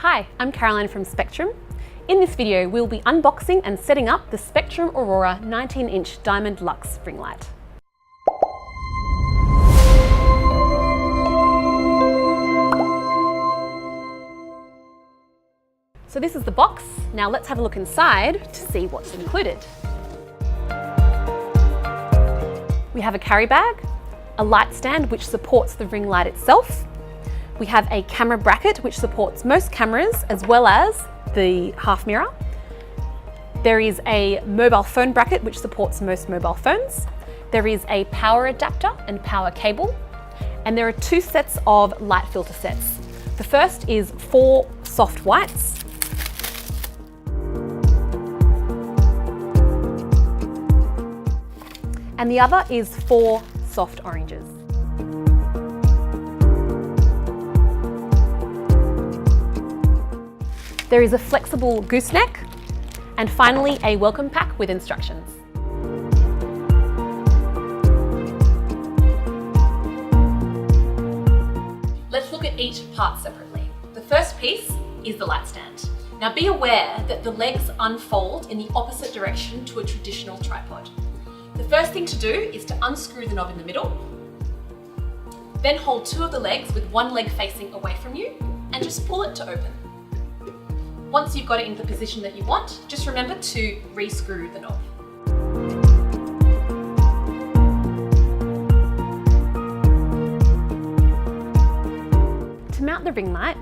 Hi, I'm Caroline from Spectrum. In this video, we'll be unboxing and setting up the Spectrum Aurora 19-inch Diamond Luxe ring light. So this is the box. Now let's have a look inside to see what's included. We have a carry bag, a light stand which supports the ring light itself. We have a camera bracket which supports most cameras as well as the half mirror. There is a mobile phone bracket which supports most mobile phones. There is a power adapter and power cable. And there are two sets of light filter sets. The first is 4 soft whites. And the other is 4 soft oranges. There is a flexible gooseneck, and finally a welcome pack with instructions. Let's look at each part separately. The first piece is the light stand. Now be aware that the legs unfold in the opposite direction to a traditional tripod. The first thing to do is to unscrew the knob in the middle, then hold 2 of the legs with one leg facing away from you and just pull it to open. Once you've got it in the position that you want, just remember to re-screw the knob. To mount the ring light,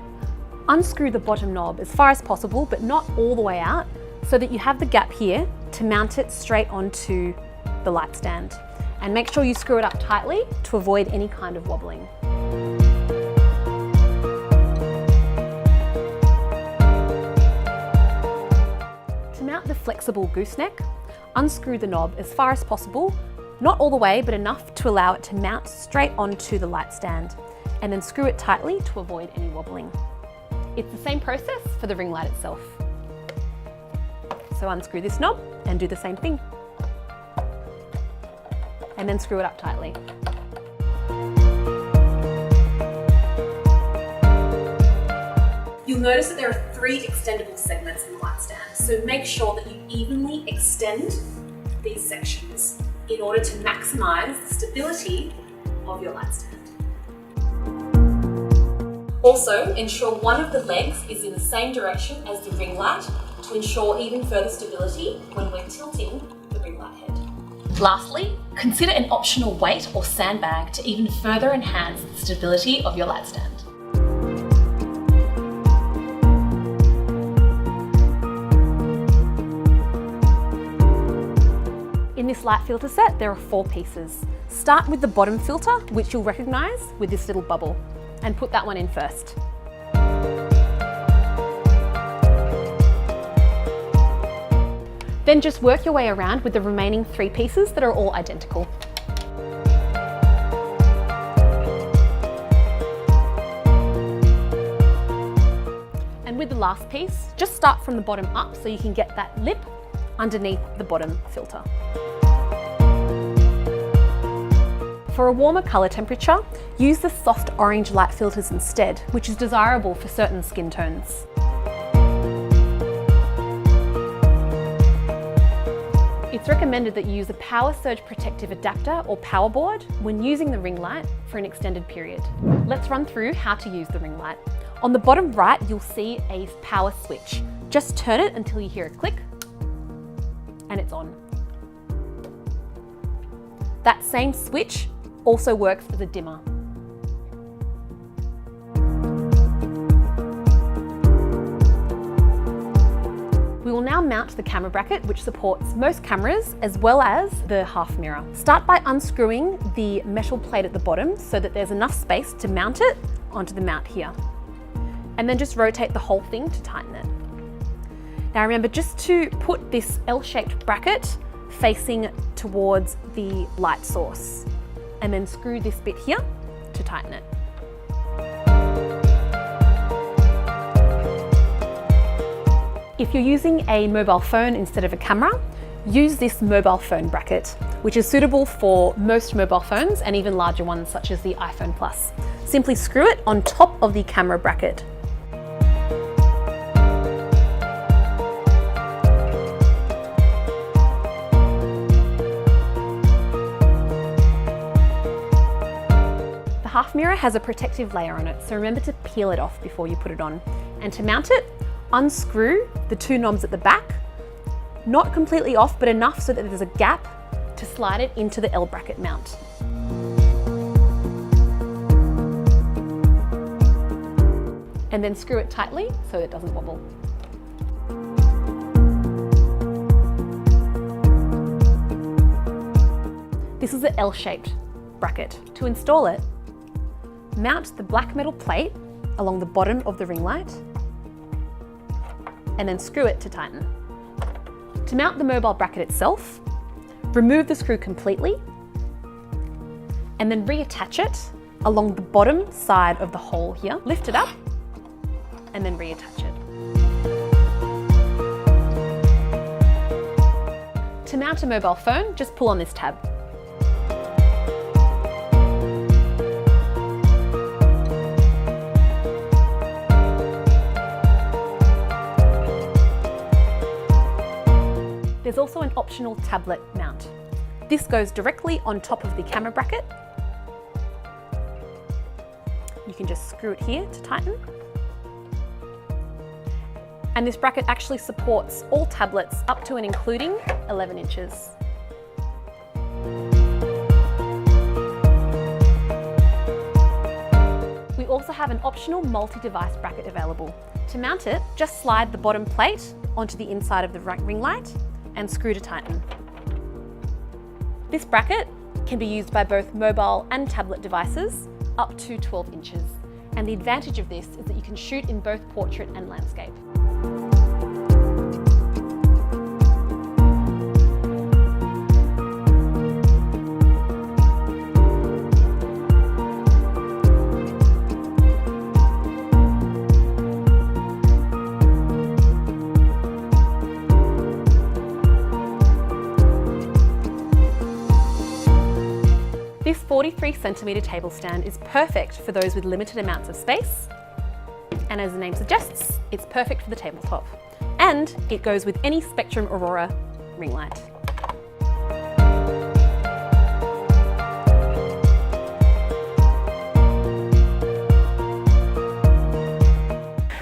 unscrew the bottom knob as far as possible, but not all the way out, so that you have the gap here to mount it straight onto the light stand. And make sure you screw it up tightly to avoid any kind of wobbling. To mount the flexible gooseneck, unscrew the knob as far as possible, not all the way, but enough to allow it to mount straight onto the light stand, and then screw it tightly to avoid any wobbling. It's the same process for the ring light itself. So unscrew this knob and do the same thing. And then screw it up tightly. You'll notice that there are 3 extendable segments in the light stand, so make sure that you evenly extend these sections in order to maximize the stability of your light stand. Also, ensure one of the legs is in the same direction as the ring light to ensure even further stability when we're tilting the ring light head. Lastly, consider an optional weight or sandbag to even further enhance the stability of your light stand. In this light filter set, there are 4 pieces. Start with the bottom filter, which you'll recognise with this little bubble, and put that one in first. Then just work your way around with the remaining 3 pieces that are all identical. And with the last piece, just start from the bottom up so you can get that lip underneath the bottom filter. For a warmer colour temperature, use the soft orange light filters instead, which is desirable for certain skin tones. It's recommended that you use a power surge protective adapter or power board when using the ring light for an extended period. Let's run through how to use the ring light. On the bottom right, you'll see a power switch. Just turn it until you hear a click, and it's on. That same switch also works as a dimmer. We will now mount the camera bracket, which supports most cameras as well as the half mirror. Start by unscrewing the metal plate at the bottom so that there's enough space to mount it onto the mount here. And then just rotate the whole thing to tighten it. Now remember just to put this L-shaped bracket facing towards the light source, and then screw this bit here to tighten it. If you're using a mobile phone instead of a camera, use this mobile phone bracket, which is suitable for most mobile phones and even larger ones such as the iPhone Plus. Simply screw it on top of the camera bracket. mirror has a protective layer on it, so remember to peel it off before you put it on. And to mount it, unscrew the two knobs at the back, not completely off, but enough so that there's a gap to slide it into the L bracket mount. And then screw it tightly so it doesn't wobble. This is an L-shaped bracket. To install it, mount the black metal plate along the bottom of the ring light and then screw it to tighten. To mount the mobile bracket itself, remove the screw completely and then reattach it along the bottom side of the hole here. Lift it up and then reattach it. To mount a mobile phone, just pull on this tab. There's also an optional tablet mount. This goes directly on top of the camera bracket. You can just screw it here to tighten. And this bracket actually supports all tablets up to and including 11 inches. We also have an optional multi-device bracket available. To mount it, just slide the bottom plate onto the inside of the ring light and screw to tighten. This bracket can be used by both mobile and tablet devices up to 12 inches. And the advantage of this is that you can shoot in both portrait and landscape. This 43cm table stand is perfect for those with limited amounts of space. And as the name suggests, it's perfect for the tabletop. And it goes with any Spectrum Aurora ring light.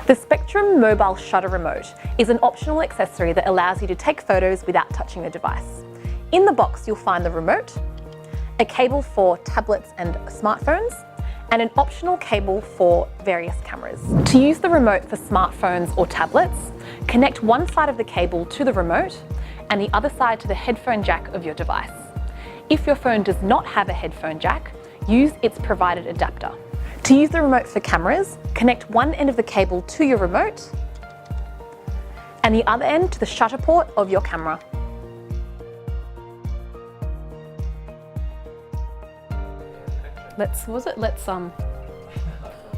The Spectrum Mobile Shutter Remote is an optional accessory that allows you to take photos without touching the device. In the box, you'll find the remote, a cable for tablets and smartphones, and an optional cable for various cameras. To use the remote for smartphones or tablets, connect one side of the cable to the remote and the other side to the headphone jack of your device. If your phone does not have a headphone jack, use its provided adapter. To use the remote for cameras, connect one end of the cable to your remote and the other end to the shutter port of your camera.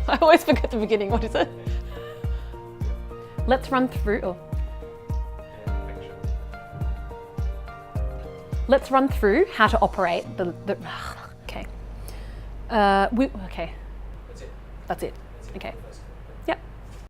I always forget the beginning, what is it? Let's run through, let's run through how to operate okay. Okay. That's it. Okay.